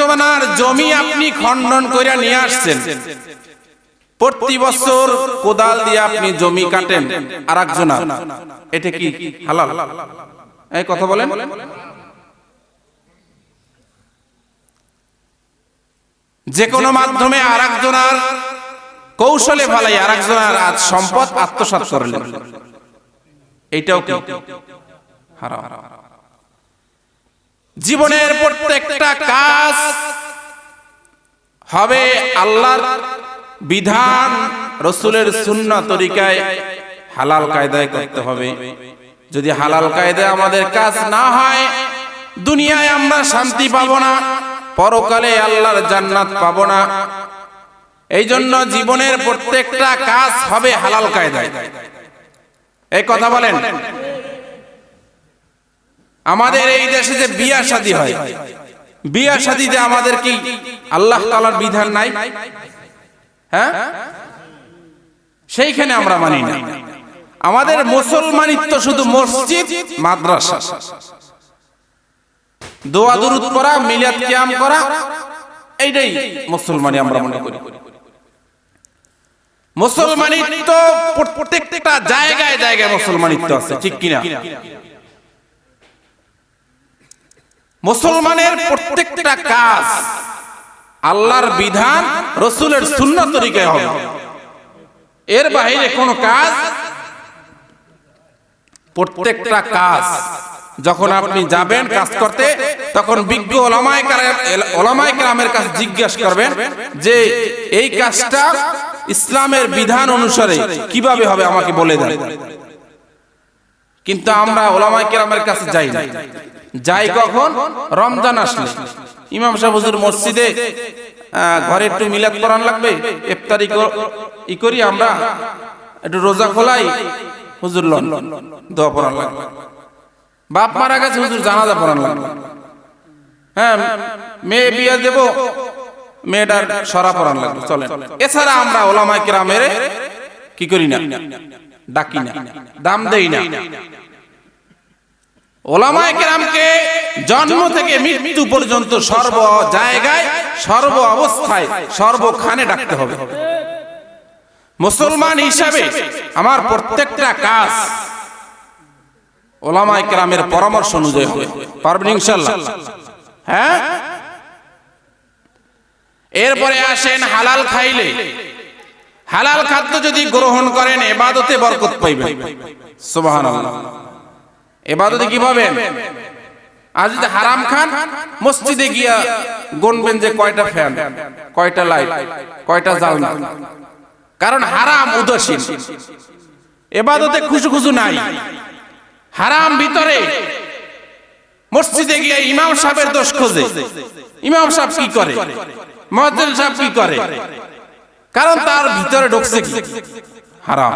আরেকজনের জমি আপনি খণ্ডন করে নিয়ে আসছেন, প্রতি বছর কোদাল দিয়ে আপনি জমি কাটেন আরেকজনের, এটা কি হালাল? এই কথা বলেন। যে কোনো মাধ্যমে আরেকজনের কৌশলে ভালাই আরেকজনের আজ সম্পদ আত্মসাৎ করলেন, এটাও কি হারাম? জীবনের প্রত্যেকটা কাজ হবে আল্লাহর বিধান, রাসূলের সুন্নাহ তরিকায় হালাল কায়দায় করতে হবে। যদি হালাল কায়দায় আমাদের কাজ না হয়, দুনিয়ায় আমরা শান্তি পাবো না, পরকালে আল্লাহর জান্নাত পাবো না। এই জন্য জীবনের প্রত্যেকটা কাজ হবে হালাল কায়দায়। এই কথা বলেন। আমাদের এই দেশে যে বিয়া শাদী হয়, বিয়া শাদীতে আমাদের কি আল্লাহ তাআলার বিধান নাই? হ্যাঁ, সেইখানে আমরা মানি না। আমাদের মুসলমানিত্ব শুধু মসজিদ, মাদ্রাসা, দোয়া দুরূদ পড়া, মিলাদ কিয়াম করা, এইটাই মুসলমানি আমরা মনে করি। মুসলমানিত্ব প্রত্যেকটা জায়গায় জায়গায় মুসলমানিত্ব আছে, ঠিক কিনা? মুসলমানের প্রত্যেকটা কাজ আল্লাহর বিধান, রাসূলের সুন্নাহ তরিকায় হবে। এর বাইরে কোন কাজ, প্রত্যেকটা কাজ যখন আপনি যাবেন কাজ করতে, তখন বিজ্ঞ ওলামায়ে কেরামের কাছে জিজ্ঞাসা করবেন যে এই কাজটা ইসলামের বিধান অনুসারে কিভাবে হবে আমাকে বলে দেন। কিন্তু আমরা ওলামায়ে কেরামের কাছে যাই না। যাই কখন? রমজান আসলে ইমাম সাহেব হুজুর মসজিদে ঘরে একটু মিলাদ পড়ান লাগবে, ইফতারি ই করি, আমরা একটু রোজা খোলাই, হুজুর লন দোয়া পড়ান লাগবে। বাপ মারা গেছে, হুজুর জানাজা পড়ান লাগবে। হ্যাঁ, মেয়ে বিয়ে দেব, মেয়েটার সরা পড়ান লাগবে, চলেন। এছাড়া আমরা ওলামায়ে কেরামের কি করি না, ডাকি না, দাম দেই না। ওলামায়ে কেরামকে জন্ম থেকে মৃত্যু পর্যন্ত সর্ব জায়গায়, সর্ব অবস্থায়, সর্বখানে ডাকতে হবে। মুসলমান হিসাবে আমার প্রত্যেকটা কাজ ওলামায়ে কেরামের পরামর্শ অনুযায়ী হবে। পারবেন ইনশাআল্লাহ? হ্যাঁ। এরপরে আসেন হালাল খাইলে, হালাল খাদ্য যদি গ্রহণ করেন ইবাদতে বরকত পাইবেন। সুবহানাল্লাহ। ইবাদতে কি পাবেন? আর যদি হারাম খান, মসজিদে গিয়া গুনবেন যে কয়টা ফ্যান, কয়টা লাইট, কয়টা জালনা, কারণ হারাম উদাসীন, ইবাদতে খুশু নাই। হারাম ভিতরে মসজিদে গিয়ে ইমাম সাহেবের দোষ খোঁজে, ইমাম সাহেব কি করে, মুয়াজ্জিন সাহেব কি করে, কারণ তার ভিতরে ঢুকছে কি হারাম।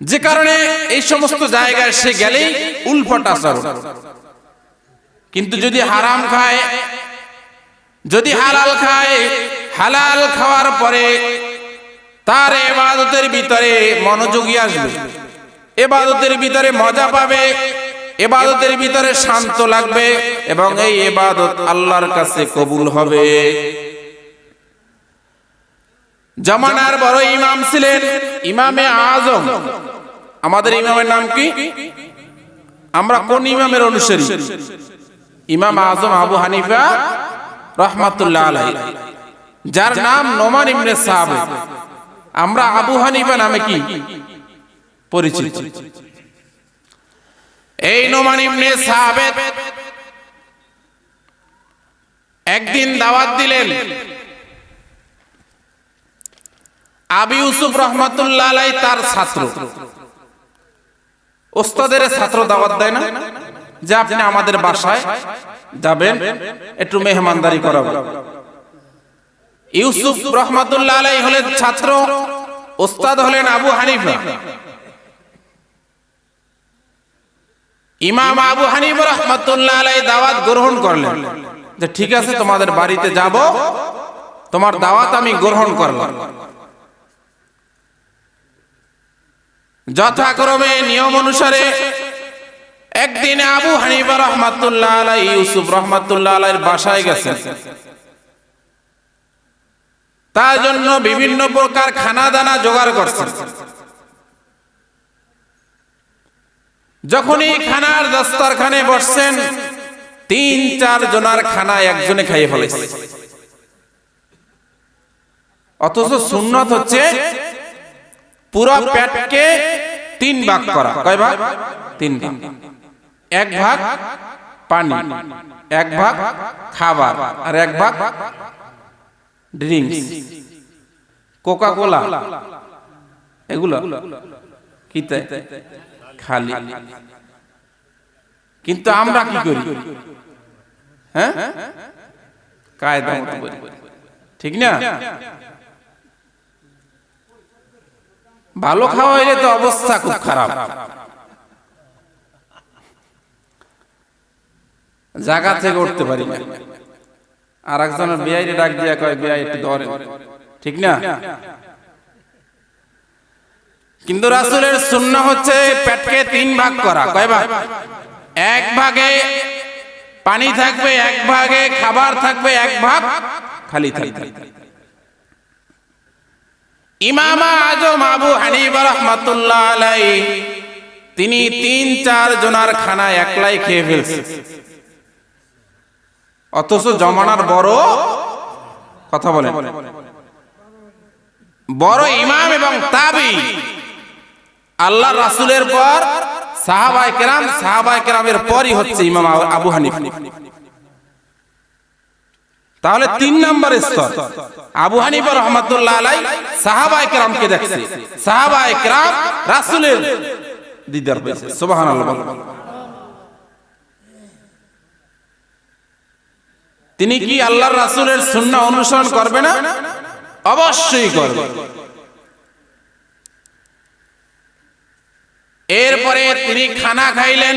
যে কারণে এই সমস্ত জায়গায় সে গেলেই উল্ফট আচরণ। কিন্তু যদি হারাম খায়, যদি হালাল খায়, হালাল খাওয়ার পরে তার ইবাদতের ভিতরে মনোযোগী আসবে, ইবাদতের ভিতরে মজা পাবে, ইবাদতের ভিতরে শান্ত লাগবে, এবং এই ইবাদত আল্লাহর কাছে কবুল হবে। জামানার বড় ইমাম ছিলেন ইমামে আজম। আমাদের ইমামের নাম কি? আমরা কোন ইমামের অনুসারী? ইমাম আজম আবু হানিফা রাহমাতুল্লাহ আলাইহি, যার নাম নোমান ইবনে সাবিত। আমরা আবু হানিফা নামে কি পরিচিত। এই নোমান ইবনে সাবিত একদিন দাওয়াত দিলেন। আবু ইউসুফ রাহমাতুল্লাহ আলাইহি তার ছাত্র, ওস্তাদের ছাত্র দাওয়াত দেয় না যে আপনি আমাদের বাসায় যাবেন, একটু মেহমানদারি করাবেন। ইউসুফ রাহমাতুল্লাহ আলাইহি হলেন ছাত্র, ওস্তাদ হলেন আবু হানিফা। ইমাম আবু হানিফা রাহমাতুল্লাহ আলাইহি দাওয়াত গ্রহণ করলেন যে ঠিক আছে, তোমাদের বাড়িতে যাব, তোমার দাওয়াত আমি গ্রহণ করলাম। যথাক্রমে নিয়ম অনুসারে একদিন আবু হানিফা রাহমাতুল্লাহ আলাইহি ইউসুফ রাহমাতুল্লাহ আলাইহির বাসায় গেছেন। তার জন্য বিভিন্ন প্রকার খানা দানা জোগাড় করছেন। যখনই খানার দস্তরখানে বসছেন, 3-4 জনের খানা একজনে খাইয়ে ফেলেছে। অথচ সুন্নত হচ্ছে পুরো পেটকে 3 ভাগ করা। কয় ভাগ? 3 ভাগ। 1 ভাগ পানি, 1 ভাগ খাবার, আর 1 ভাগ ড্রিঙ্কস, কোকা কোলা, এগুলো কি তাই খালি। কিন্তু আমরা কি করি? হ্যাঁ, কায়দা মতো করি, ঠিক না? ভালো খাওয়া হইলে তো অবস্থা খুব খারাপ। জায়গা থেকে উঠতে পারি না। আর একজনের বিয়াইরে ডাক দিয়া কয়, বিয়াই একটু ধরেন, ঠিক না? কিন্তু রাসূলের সুন্নাহ হচ্ছে পেটকে 3 ভাগ করা। কয় ভাগ? 1 ভাগে পানি থাকবে, 1 ভাগে খাবার থাকবে, 1 ভাগ খালি থাকবে। ইমাম আজম আবু হানিফা রাহমাতুল্লাহ আলাইহি তিনি 3-4 জনের খানা একলাই খেয়ে ফেলছেন। অথচ জমানার বড় কথা বলেন, বড় ইমাম এবং তাবি, আল্লাহর রাসূলের পর সাহাবায়ে কেরাম, সাহাবায়ে কেরামের পরই হচ্ছে ইমাম আবু হানিফা। তাহলে 3 নম্বর স্তর আবু হানিফা রাহমাতুল্লাহ আলাইহি সাহাবায়ে কেরামকে দেখছে, সাহাবায়ে কেরাম রাসূলের দিদার পেয়েছে। সুবহানাল্লাহ। তিনি কি আল্লাহর রাসূলের সুন্নাহ অনুসরণ করবে না? অবশ্যই করবে। এরপরে তিনি খানা খাইলেন।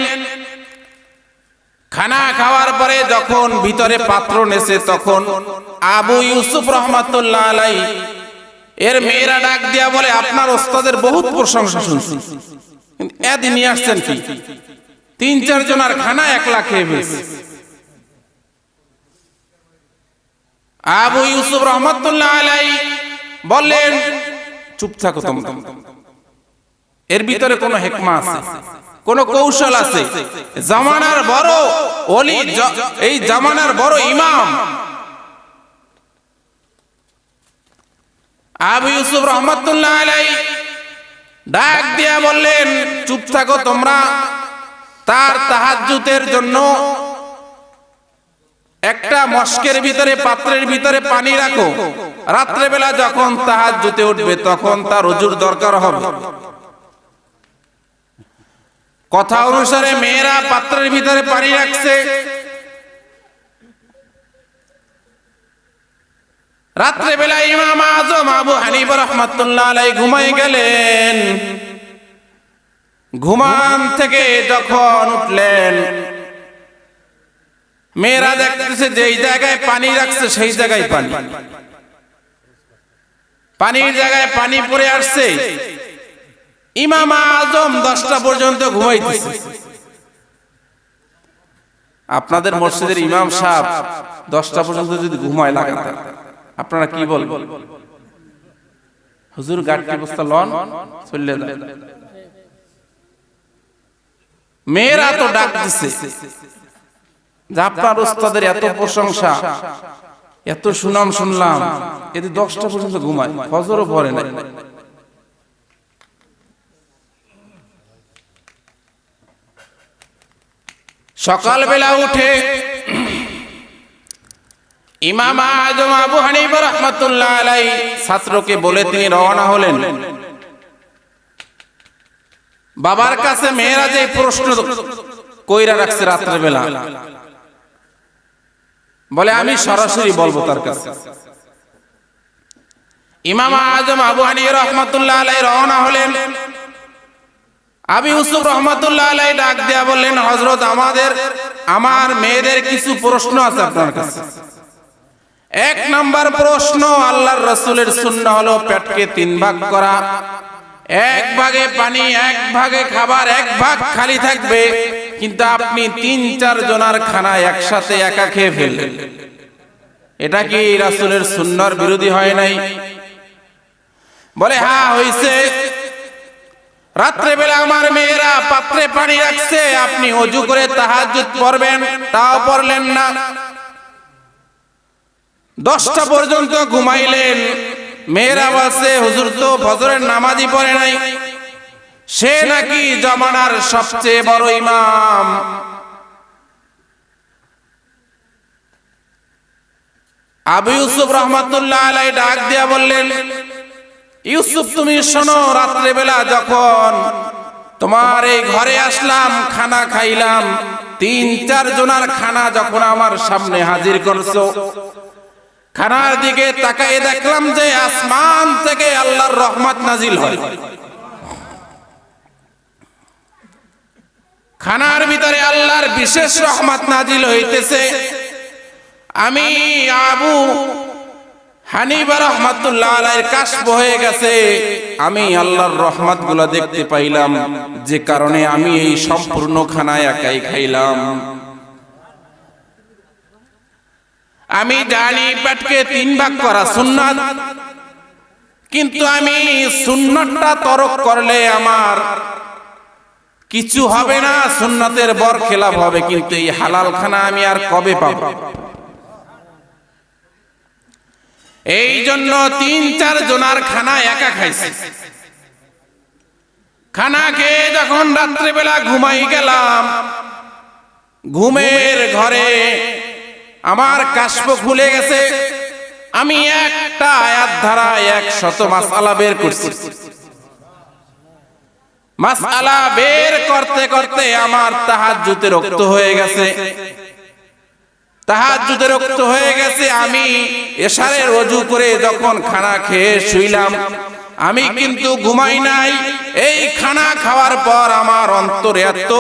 খানা খাওয়ার পরে যখন ভিতরে পাত্র নেছে, তখন আবু ইউসুফ রাহমাতুল্লাহ আলাইহি এর মেয়েরা ডাক দিয়া বলে, আপনার ওস্তাদের বহুত প্রশংসা শুনছি, কিন্তু এদিন নিয়ে আসছেন কি? 3-4 জনের খানা একলা খেয়ে ফেলছে। আবু ইউসুফ রাহমাতুল্লাহ আলাইহি বললেন, চুপ থাকো তোমরা, এর ভিতরে কোনো হিকমা আছে, কোন কৌশল আছে। জামানার বড় ওলি, এই জামানার বড় ইমাম আবু ইউসুফ রাহমাতুল্লাহ আলাইহি ডাক দিয়া বললেন, চুপ থাকো তোমরা, তার তাহাজ্জুদের জন্য একটা মশকের ভিতরে, পাত্রের ভিতরে পানি রাখো। রাত্রে বেলা যখন তাহাজ্জুদে উঠবে তখন তার ওযুর দরকার হবে। কথা অনুসারে মেয়েরা পাত্রের ভিতরে পানি রাখছে। রাত্রে বেলা ইমাম আজম আবু হানিফা রাহমাতুল্লাহ আলাইহি ঘুমাই গেলেন। ঘুমান থেকে যখন উঠলেন, মেয়েরা দেখতেছে যে এই জায়গায় পানি রাখছে সেই জায়গায় পানি, পানির জায়গায় পানি পড়ে আসছে। ইমাম আজম 10টা পর্যন্ত ঘুমাইতেছে। আপনাদের মসজিদের ইমাম সাহেব 10টা পর্যন্ত যদি ঘুমায় লাগাতার, আপনারা কি বলবেন? হুজুর গাড়ি বস্তা লন, চলে যায়। মেয়েরা তো ডাক দিচ্ছে যে আপনার ওস্তাদের এত প্রশংসা, এত সুনাম শুনলাম, এতে 10টা পর্যন্ত ঘুমায়, ফজরও পড়ে না। সকালবেলা উঠে ইমাম আজম আবু হানিফা রাহমাতুল্লাহ আলাইহি ছাত্রকে বলে তিনি রওনা হলেন। বাবার কাছে মেয়েরা যে প্রশ্ন কইরা রাখছে রাত্রে বেলা, বলে আমি সরাসরি বলবো তার কাছে। ইমাম আজম আবু হানিফা রাহমাতুল্লাহ আলাইহি রওনা হলেন। আবু ইউসুফ রাহমাতুল্লাহ আলাইহি ডাক দিয়া বললেন, হযরত আমার মেয়েদের কিছু প্রশ্ন আছে আপনার কাছে। 1 নাম্বার প্রশ্ন, আল্লাহর রাসূলের সুন্নাহ হলো পেটকে 3 ভাগ করা। 1 ভাগে পানি, 1 ভাগে খাবার, 1 ভাগ খালি থাকবে। কিন্তু আপনি ৩-৪ জনের খানা একসাথে একা খেয়ে ফেললেন। এটা কি রাসূলের সুন্নাহর বিরোধী হয় নাই? বলে হ্যাঁ হইছে। রাত্রে বেলা আমার মেয়েরা পাত্রে পানি রাখছে, আপনি ওযু করে তাহাজ্জুদ পড়বেন, তাও পড়লেন না। 10টা পর্যন্ত ঘুমাইলেন। মেয়েরা বলছে হুজুর তো ফজরের নামাজই পড়ে নাই, সে নাকি জমানার সবচেয়ে বড় ইমাম। আবু ইউসুফ রাহমাতুল্লাহ আলাইহি ডাক দিয়া বললেন, ইউসুফ তুমি শোনো, রাত্রে বেলা যখন তোমার এই ঘরে আসলাম, খানা খাইলাম, ৩-৪ জনের খানা যখন আমার সামনে হাজির করছো, খানার দিকে তাকায় দেখলাম যে আসমান থেকে আল্লাহর রহমত নাজিল হয়। খানার ভিতরে আল্লাহর বিশেষ রহমত নাজিল হইতেছে। আমি আবু হানিফা রাহমাতুল্লাহ আলাইহির কাশফ হয়ে গেছে, আমি আল্লাহর রহমতগুলো দেখতে পাইলাম, যে কারণে আমি এই সম্পূর্ণ খানা একাই খাইলাম। আমি জানি পেটকে 3 ভাগ করা সুন্নাত, কিন্তু আমি সুন্নাতটা তরক করলে আমার কিছু হবে না, সুন্নাতের বরখেলাপ হবে, কিন্তু এই হালাল খানা আমি আর কবে পাব? এই জন্য 3-4 জনের খানা একা খাইছে। খানা খেয়ে যখন রাত্রে বেলা ঘুমাই গেলাম, ঘুমের ঘরে আমার কাশফ খুলে গেছে। আমি একটা আয়াত ধারা 100 মাসআলা বের করছি। মাসআলা বের করতে করতে আমার তাহাজ্জুদে রক্ত হয়ে গেছে। তাহাজ্জুদে রক্ত হয়ে গেছে। আমি এশারের ওযু করে যখন খানা খেয়ে শুইলাম, আমি কিন্তু ঘুমাই নাই। এই খানা খাওয়ার পর আমার অন্তর এত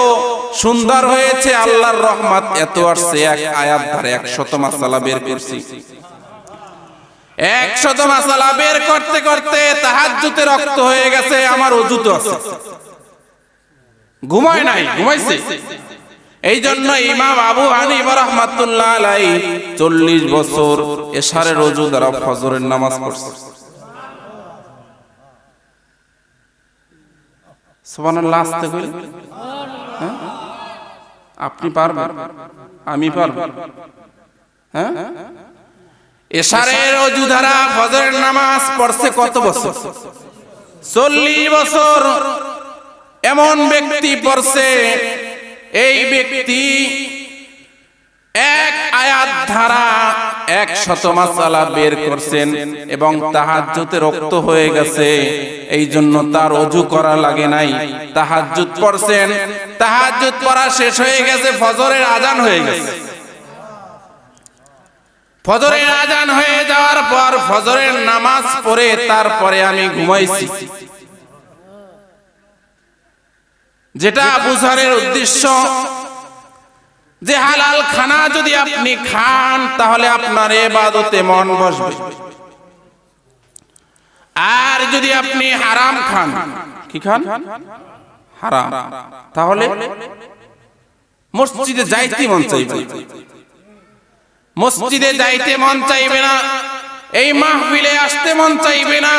সুন্দর হয়েছে, আল্লাহর রহমত এত আসছে। এক আয়াত ধারে 100 মাসআলা বের করছি। 100 মাসআলা বের করতে করতে তাহাজ্জুদে রক্ত হয়ে গেছে। আমার ওযু তো আছে, ঘুমায় নাই, ঘুমাইছে। এই জন্য ইমাম আবু হানিফা রাহমাতুল্লাহ আলাইহি 40 বছর এশারের ওযু দ্বারা ফজরের নামাজ পড়ছে। সুবহানাল্লাহ, আস্তে কইলেন। আপনি পারবেন, আমি পারব? হ্যাঁ, এশারের ওযু দ্বারা ফজরের নামাজ পড়ছে কত বছর? 40 বছর। এমন ব্যক্তি পড়ছে, এই ব্যক্তি এক আয়াত ধারা 100 মাসআলা বের করছেন এবং তাহাজ্জুদে রক্ত হয়ে গেছে। এই জন্য তার ওযু করা লাগে নাই, তাহাজ্জুদ পড়ছেন। তাহাজ্জুদ পড়া শেষ হয়ে গেছে, ফজরের আযান হয়ে গেছে। ফজরের আযান হয়ে যাওয়ার পর ফজরের নামাজ পড়ে তারপরে আমি ঘুমাইছি। যেটা বুঝানোর উদ্দেশ্য যে হালাল খানা যদি আপনি খান তাহলে আপনার ইবাদতে মন বসবে, আর যদি আপনি হারাম খান, কি খান? হারাম, তাহলে মসজিদে যাইতে মন চাইবে, মসজিদে যাইতে মন চাইবে না, এই মাহফিলে আসতে মন চাইবে না,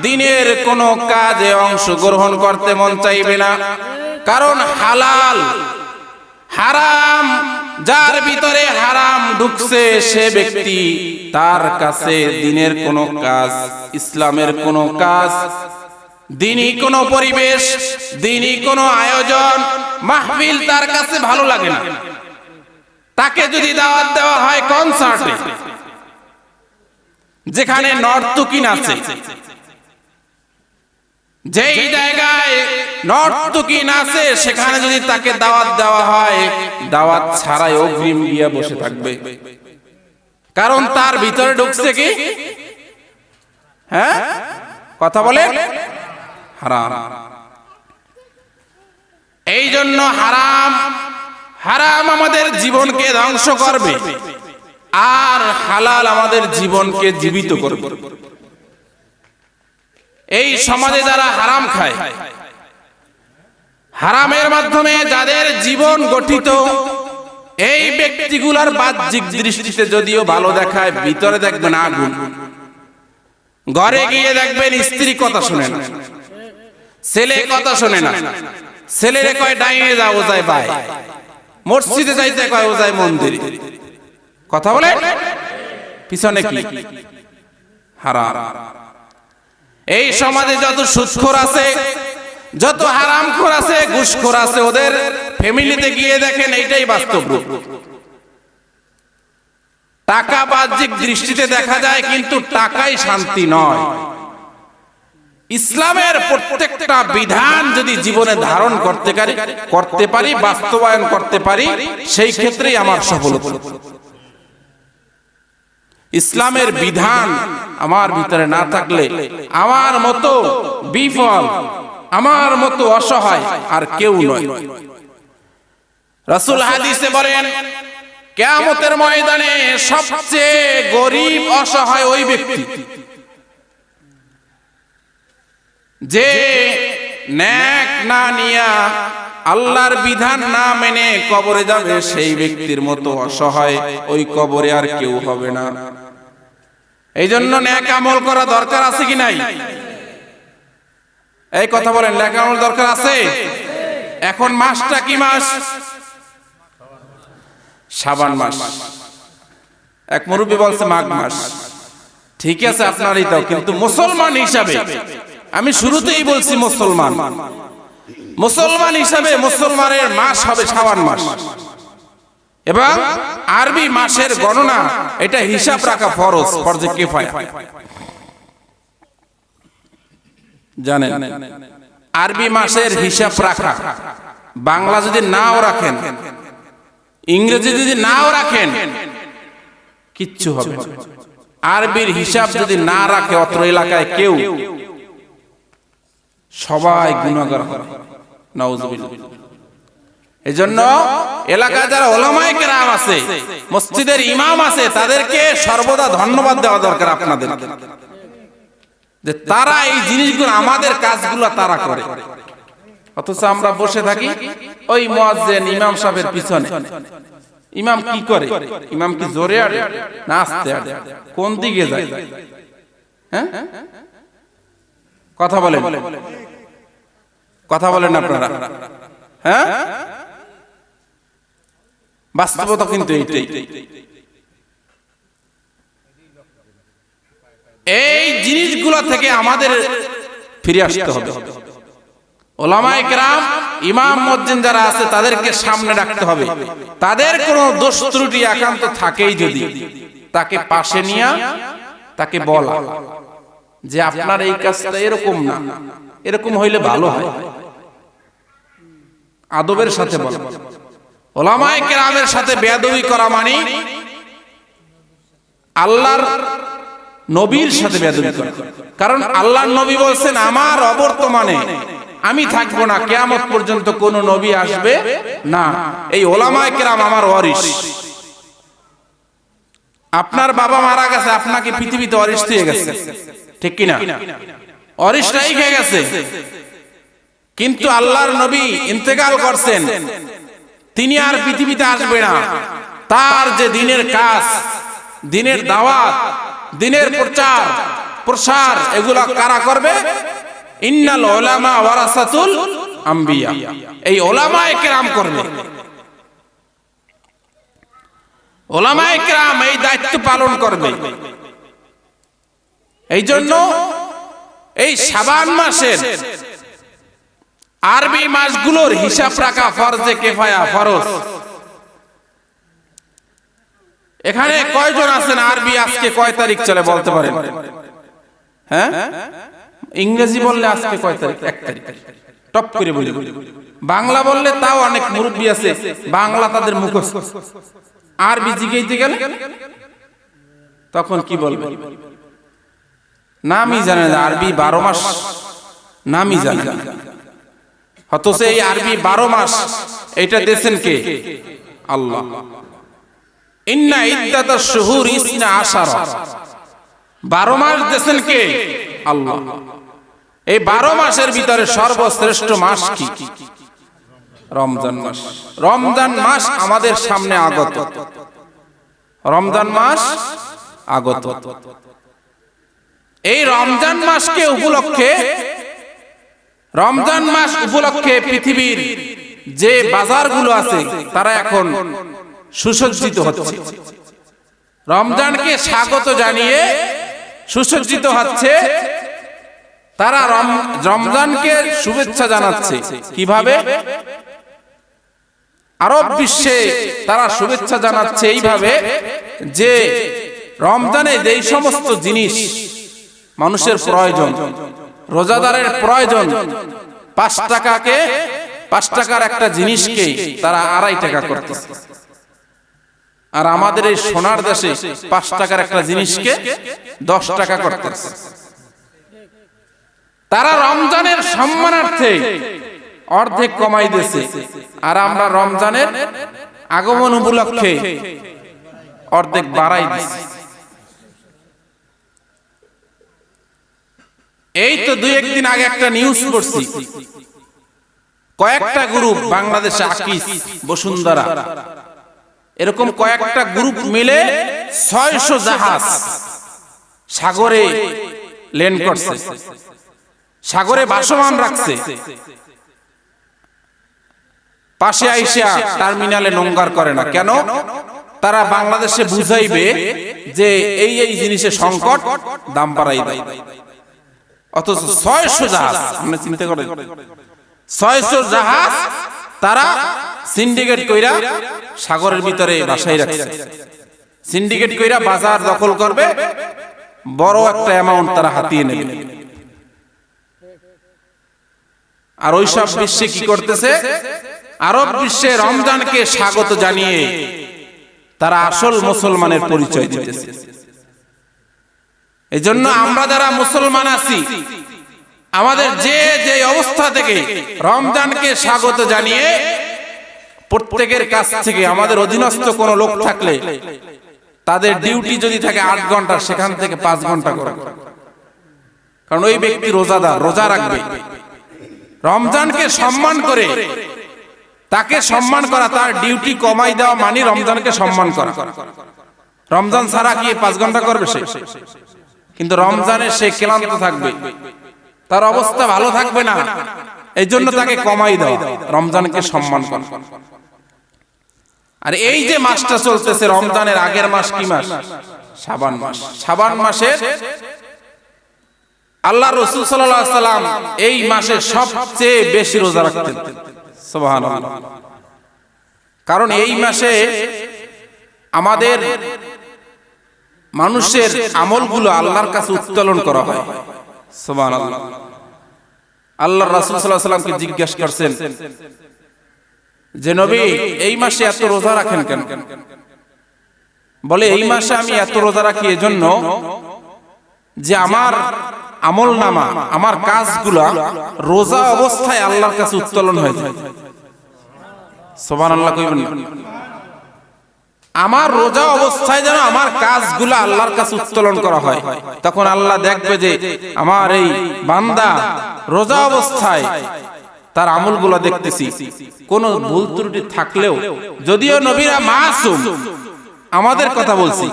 দিনের কোনো কাজে অংশগ্রহণ করতে মন চাইবে না। কারণ হালাল হারাম, যার ভিতরে হারাম ঢুকছে সে ব্যক্তি, তার কাছে দিনের কোনো কাজ, ইসলামের কোনো কাজ, দিনী কোনো পরিবেশ, দিনী কোনো আয়োজন, মাহফিল তার কাছে ভালো লাগে না। তাকে যদি দাওয়াত দেওয়া হয় কনসার্টে, যেখানে নর্তকী নাচে, যেই জায়গায় নর্তকী নাচে, সেখানে যদি তাকে দাওয়াত দেওয়া হয়, দাওয়াত ছাড়াই অগ্রিম গিয়ে বসে থাকবে। কারণ তার ভিতরে ঢুকছে কি? হ্যাঁ, কথা বলে হারাম। এই জন্য হারাম হারাম আমাদের জীবনকে ধ্বংস করবে, আর হালাল আমাদের জীবনকে জীবিত করবে। এই সমাজে যারা হারাম খায়, হারামের মাধ্যমে যাদের জীবন গঠিত, এই ব্যক্তিগুলার বাহ্যিক দৃষ্টিতে যদিও ভালো দেখায়, ভিতরে দেখবেন আগুন। ঘরে গিয়ে দেখবেন স্ত্রী কথা শোনে না, ছেলে কথা শোনে না। ছেলেরে কয় ডাইনে যাও, ও যায় বাই। মসজিদে যাইতে কয়, ও যায় মন্দিরে। কথা বলে পিছনে কি হারাম। এই সমাজে যত সুদখোর আছে, যত হারামখোর আছে, ঘুষখোর আছে, ওদের ফ্যামিলিতে গিয়ে দেখেন এইটাই বাস্তব রূপ। টাকা বাহ্যিক দৃষ্টিতে দেখা যায়, কিন্তু টাকাই শান্তি নয়। ইসলামের প্রত্যেকটা বিধান যদি জীবনে ধারণ করতে পারি, বাস্তবায়ন করতে পারি, সেই ক্ষেত্রেই আমার সফলতা। ইসলামের বিধান আমার ভিতরে না থাকলে আমার মতো বিফল, আমার মতো অসহায় আর কেউ নয়। রাসূল হাদিসে বলেন, কিয়ামতের ময়দানে সবচেয়ে গরীব অসহায় ওই ব্যক্তি যে নেক না নিয়া, আল্লাহর বিধান না মেনে কবরে যাবে। সেই ব্যক্তির মতো অসহায় ওই কবরে আর কেউ হবে না। এই জন্য নেক আমল করা দরকার আছে কি নাই? এই কথা বলেন, নেক আমল দরকার আছে। এখন মাসটা কি মাস? শাবান মাস। এক মুরব্বী বলছে মাঘ মাস। ঠিক আছে, আপনারই তাও, কিন্তু মুসলমান হিসাবে আমি শুরুতেই বলছি, মুসলমান হিসাবে মুসলমানের মাস হবে শাবান মাস। এবং আরবি মাসের গণনা, এটা হিসাব রাখা ফরজ, ফরজে কিফায়া। জানেন, আরবি মাসের হিসাব রাখা, বাংলা যদি নাও রাখেন, ইংরেজি যদি নাও রাখেন, কিচ্ছু হবে না। আরবির হিসাব যদি না রাখে অত্র এলাকায় কেউ, সবাই গুনাহগার হবে। নাউজুবিল্লাহ। এজন্য এলাকায় যারা উলামায়ে কেরাম আছে, মসজিদের ইমাম আছে, তাদেরকে সর্বদা ধন্যবাদ দেওয়া দরকার আপনাদের, যে তারা এই জিনিসগুলো, আমাদের কাজগুলো তারা করে। অথচ আমরা বসে থাকি ওই মুয়াজ্জিন ইমাম সাহেবের পিছনে। ইমাম কি করে? ইমাম কি জোরে আড়ে না আস্তে আড়ে? কোন দিকে যায়? হ্যাঁ, কথা বলেন, কথা বলেন আপনারা। হ্যাঁ, বাস্তবতা কিন্তু এইটাই। এই জিনিসগুলো থেকে আমাদের ফিরে আসতে হবে। উলামায়ে কেরাম, ইমাম মুয়াজ্জিন যারা আছে, তাদেরকে সামনে রাখতে হবে। তাদের কোনো দোষ ত্রুটি একান্ত থাকেই যদি, তাকে পাশে নিয়ে তাকে বলা যে আপনার এই কাজটা এরকম না, এরকম হইলে ভালো হয়। আদবের সাথে বলা। উলামায়ে কেরামের সাথে বেয়াদবি করা মানে আল্লাহর নবীর সাথে বেয়াদবি করা। কারণ আল্লাহর নবী বলছেন, আমার অবর্তমানে আমি থাকবো না, কিয়ামত পর্যন্ত কোন নবী আসবে না। এই উলামায়ে কেরাম আমার ওয়ারিস। আপনার বাবা মারা গেছে, আপনাকে পৃথিবীতে ওয়ারিস দিয়ে গেছে, ঠিক কিনা? ওয়ারিসটাই হয়ে গেছে। কিন্তু আল্লাহর নবী ইন্তেকাল করছেন, তিনি আর পৃথিবীতে আসবে না। তার যে দিনের কাজ, দিনের দাওয়াত, দিনের প্রচার প্রসার, এগুলা কারা করবে? ইন্নাল উলামা ওয়ারাসাতুল আম্বিয়া। এই উলামায়ে কেরাম করবে। উলামায়ে কেরাম এই দায়িত্ব পালন করবে। এই জন্য এই শাবান মাসের আরবি মাসগুলোর হিসাব রাখা ফরজে কিফায়া, ফরজ। এখানে কয়জন আছেন আরবি আজকে কয় তারিখ চলে বলতে পারেন? হ্যাঁ, ইংরেজি বললে আজকে কয় তারিখ? 1 তারিখ। টপ করে বলি। বাংলা বললে তাও অনেক মুরব্বি আছে, বাংলা তাদের মুখস্থ। আরবি জিগাইতে গেলে তখন কি বলবে? নামই জানে না। আরবি 12 মাস নামই জানে না। অথচ এই আরবি 12 মাস এটা দিয়েছেন কে? আল্লাহ। ইন্না ইদ্দাতাশ শুহুর 12। 12 মাস দিয়েছেন কে? আল্লাহ। এই 12 মাসের ভিতরে সর্বশ্রেষ্ঠ মাস কি? রমজান মাস। রমজান মাস আমাদের সামনে আগত, রমজান মাস আগত। এই রমজান মাসকে উপলক্ষে, রমজান মাস উপলক্ষে পৃথিবীর যে বাজারগুলো আছে তারা এখন সুসজ্জিত হচ্ছে, রমজানকে স্বাগত জানিয়ে সুসজ্জিত হচ্ছে। তারা রমজানকে শুভেচ্ছা জানাচ্ছে কিভাবে? আরব বিশ্বে তারা শুভেচ্ছা জানাচ্ছে এইভাবে যে রমজানে যেই সমস্ত জিনিস মানুষের প্রয়োজন, রোজাদারের প্রয়োজন, 5 টাকাকে, 5 টাকার একটা জিনিসকে তারা 2.5 টাকা করতেছে। আর আমাদের এই সোনার দেশে 5 টাকার একটা জিনিসকে 10 টাকা করতেছে। তারা রমজানের সম্মানার্থে অর্ধেক কমাই দিয়েছে, আর আমরা রমজানের আগমন উপলক্ষে অর্ধেক বাড়াই দিয়েছি। এই তো 2-1 দিন আগে একটা নিউজ পড়ছি, কয়েকটা গ্রুপ বাংলাদেশে, আকিস, বসুন্ধরা, এরকম কয়েকটা গ্রুপ মিলে 600 জাহাজ সাগরে ল্যান্ড করছে, সাগরে ভাসমান রাখছে। পাশে আইসা টার্মিনালে নোংর করে না কেন? তারা বাংলাদেশে বুঝাইবে যে এই এই জিনিসের সংকট, দাম বাড়াই দেয়। অথচ 600 জাহাজ, আপনি চিন্তা করেন, 600 জাহাজ তারা সিন্ডিকেট কইরা সাগরের ভিতরে ভাসাই রাখছে। সিন্ডিকেট কইরা বাজার দখল করবে, বড় একটা অ্যামাউন্ট তারা হাতিয়ে নেবে। আর ওইসব বিশ্বে কি করতেছে? আরব বিশ্বে রমজানকে স্বাগত জানিয়ে তারা আসল মুসলমানের পরিচয় দিতেছে। এই জন্য আমরা যারা মুসলমান আছি, আমাদের যে যে অবস্থা থেকে রমজানকে স্বাগত জানিয়ে প্রত্যেকের কাছ থেকে, আমাদের অধীনস্থ কোনো লোক থাকলে তাদের ডিউটি যদি থাকে 8 ঘন্টা, সেখান থেকে 5 ঘন্টা করে, কারণ ওই ব্যক্তি রোজাদার, রোজা রাখবে। রমজানকে সম্মান করে, তাকে সম্মান করা, তার ডিউটি কমাই দেওয়া মানে রমজানকে সম্মান করা। রমজান ছাড়া কি 5 ঘন্টা করবে সে? কিন্তু রমজানে সে ক্লান্ত থাকবে, তার অবস্থা ভালো থাকবে না, এই জন্য তাকে কমাই দেওয়া, রমজানকে সম্মান করা। আর এই যে মাসটা চলতেছে, রমজানের আগের মাস কি মাস? শাবান মাস। শাবান মাসে আল্লাহ রাসূল সাল্লাল্লাহু আলাইহি সাল্লাম এই মাসে সবচেয়ে বেশি রোজা রাখতেন। সুবহানাল্লাহ। কারণ এই মাসে আমাদের মানুষের আমলগুলো আল্লাহর কাছে উত্তোলন করা হয়। সুবহানাল্লাহ। আল্লাহ রাসূল সাল্লাল্লাহু আলাইহি সাল্লামকে জিজ্ঞেস করছেন যে নবী, এই মাসে এত রোজা রাখেন কেন? বলে, এই মাসে আমি এত রোজা রাখি এজন্য যে আমার আমলনামা, আমার কাজগুলা রোজা অবস্থায় আল্লাহর কাছে উত্তোলন হয়ে যায়। সুবহানাল্লাহ কইবেন না? আমার রোজা অবস্থায় যেন আমার কাজগুলো আল্লাহর কাছে উত্তোলন করা হয়, তখন আল্লাহ দেখবে যে আমার এই বান্দা রোজা অবস্থায় তার আমলগুলো দেখতেছি, কোন ভুল ত্রুটি থাকলেও, যদিও নবীরা মাসুম, আমাদের কথা বলছি,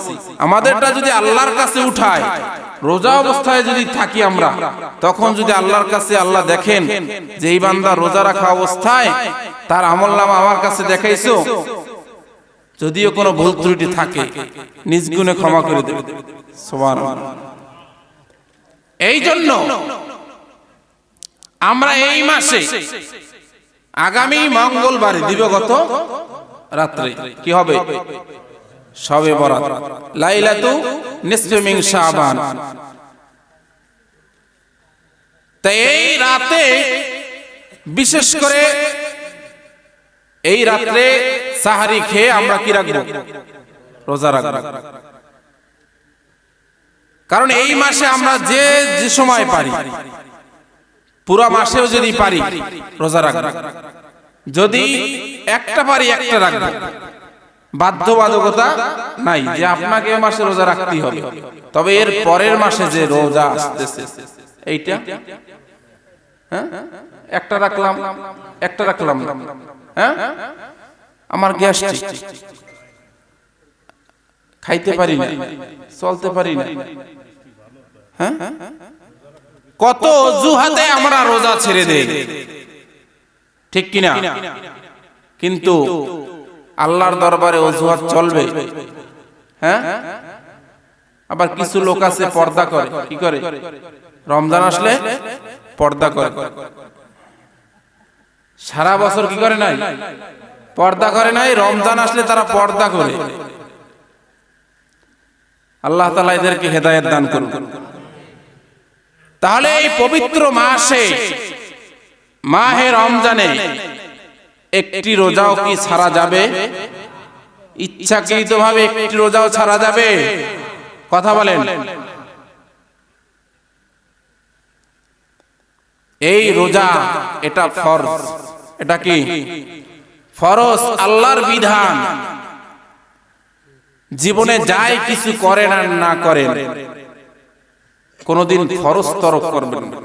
আমাদেরটা যদি আল্লাহর কাছে উঠায়, রোজা অবস্থায় যদি থাকি আমরা, তখন যদি আল্লাহর কাছে আল্লাহ দেখেন যে এই বান্দা রোজা রাখা অবস্থায় তার আমলনামা আমার কাছে দেখাইছো, যদিও কোনো ভুল ত্রুটি থাকে নিজ গুণে ক্ষমা করে দেবে। সুবহানাল্লাহ। এই জন্য আমরা এই মাসে আগামী মঙ্গলবারে দিবগত রাত্রে কি হবে? শবে বরাত, লাইলাতু নিসফে মিন শাবান। তাই এই রাতে, বিশেষ করে এই রাত্রে সাহারি খেয়ে আমরা কি রাখবো? রোজা রাখবো। কারণ এই মাসে আমরা যে যে সময় পারি, পুরো মাসেও যদি পারি রোজা রাখবো, যদি একটা পারি একটা রাখবো, বাধ্যবাধকতা নাই যে আপনাকে এই মাসে রোজা রাখতেই হবে। তবে এর পরের মাসে যে রোজা আসতেছে, এইটা একটা রাখলাম, একটা রাখলাম না, হ্যাঁ, আমার গ্যাস্ট্রিক, খাইতে পারি না, চলতে পারি না, হ্যাঁ, কত অজুহাতে আমরা রোজা ছেড়ে দেই, ঠিক কিনা? কিন্তু আল্লাহর দরবারে অজুহাত চলবে? হ্যাঁ, আবার কিছু লোক আছে পর্দা করে, কি করে? রমজান আসলে পর্দা করে, সারা বছর কি করে নাই? পর্দা করে নাই, রমজান আসলে তারা পর্দা করে। আল্লাহ তাআলা এদেরকে হেদায়েত দান করুন। তাহলে এই পবিত্র মাসে, মাহে রমজানে একটি রোজাও কি ছাড়া যাবে? ইচ্ছাকৃতভাবে একটি রোজাও ছাড়া যাবে? কথা বলেন। এই রোজা এটা ফরজ, এটা কি ফরজ, আল্লাহর বিধান। জীবনে যাই কিছু করেন আর না করেন, কোনদিন ফরজ তরক করবেন না,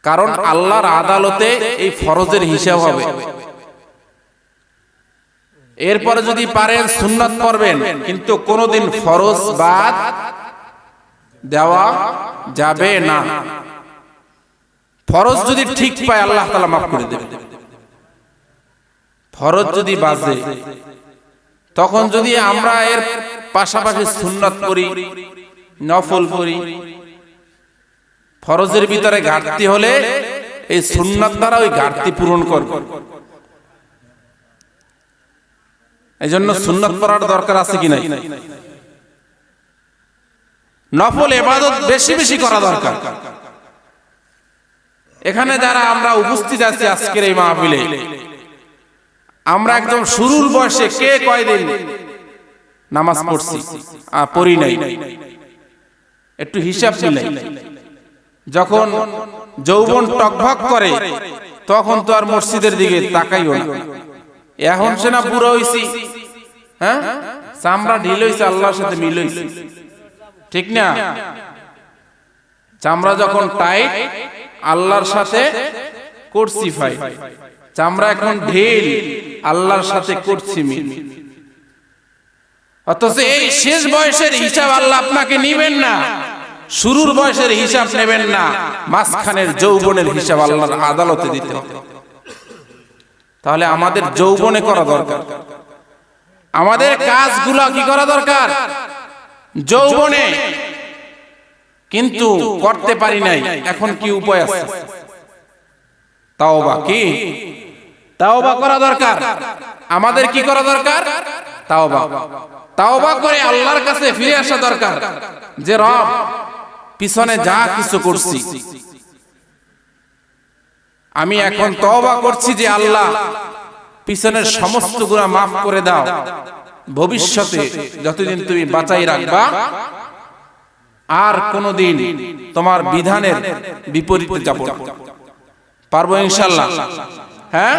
কারণ আল্লাহর আদালতে এই ফরজের হিসাব হবে। এরপরে যদি পারেন সুন্নাত পড়বেন, কিন্তু কোনদিন ফরজ বাদ দেওয়া যাবে না। ফরজ যদি ঠিক পায় আল্লাহ তাআলা মাফ করে দেবেন। ফরজ যদি বাজে, তখন যদি আমরা এর পাশাপাশি সুন্নাত করি, নফল করি, ফরজের ভিতরে ঘাটতি হলে এই সুন্নাত দ্বারা ওই ঘাটতি পূরণ করব। এজন্য সুন্নাত পড়ার দরকার আছে কি নাই? নফল ইবাদত বেশি বেশি করা দরকার। এখানে যারা আমরা উপস্থিত আছি আজকের এই মাহফিলে, আমরা একদম শুরুর বয়সে কে কয়দিন নামাজ পড়ছি আর পড়ি নাই? একটু হিসাব মিলাই। যখন যৌবন টকভক করে তখন তো আর মসজিদের দিকে তাকাইও না। এখন সে না বুড়ো হইছি, হ্যাঁ, চামড়া ঢিল হইছে, আল্লাহর সাথে মিল হইছে, ঠিক না? চামড়া যখন টাইট, আল্লাহর সাথে করছি ফাইট। চামড়া এখন ঢিল, আল্লাহর সাথে করছি মিল। অথচ এই শেষ বয়সের হিসাব আল্লাহ আপনাকে নিবেন না, শুরুর বয়সের হিসাব নেবেন না, মাঝখানের যৌবনের হিসাব আল্লাহর আদালতে দিতে হবে। তাহলে আমাদের যৌবনে করা দরকার, আমাদের কাজগুলো কি করা দরকার যৌবনে, কিন্তু করতে পারি নাই। এখন কি উপায় আছে? তাওবা, কি তাওবা করা দরকার। আমাদের কি করা দরকার? তাওবা। তাওবা করে আল্লাহর কাছে ফিরে আসা দরকার, যে রব, পিছনে যা কিছু করছি আমি এখন তওবা করছি, যে আল্লাহ পিছনের সমস্ত গুনাহ মাফ করে দাও। ভবিষ্যতে যতদিন তুমি বাঁচাই রাখবা, আর কোনদিন তোমার বিধানের বিপরীতে যাব না। পারবো ইনশাআল্লাহ? হ্যাঁ।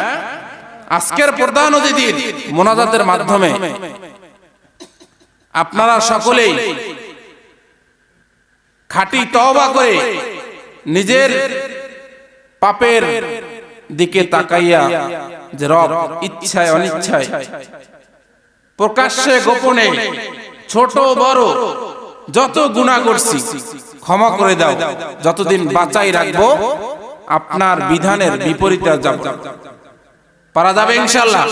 আজকের প্রধান অতিথির মোনাজাতের মাধ্যমে আপনারা সকলেই খাঁটি তওবা করে নিজের পাপের দিকে তাকাইয়া, যে রব, ইচ্ছায় অনিচ্ছায়, প্রকাশ্যে গোপনে, ছোট বড় যত গুনাহ করছি ক্ষমা করে দাও। যতদিন বাঁচাই রাখবো আপনার বিধানের বিপরীতে যাব। পারা যাবে ইনশাআল্লাহ?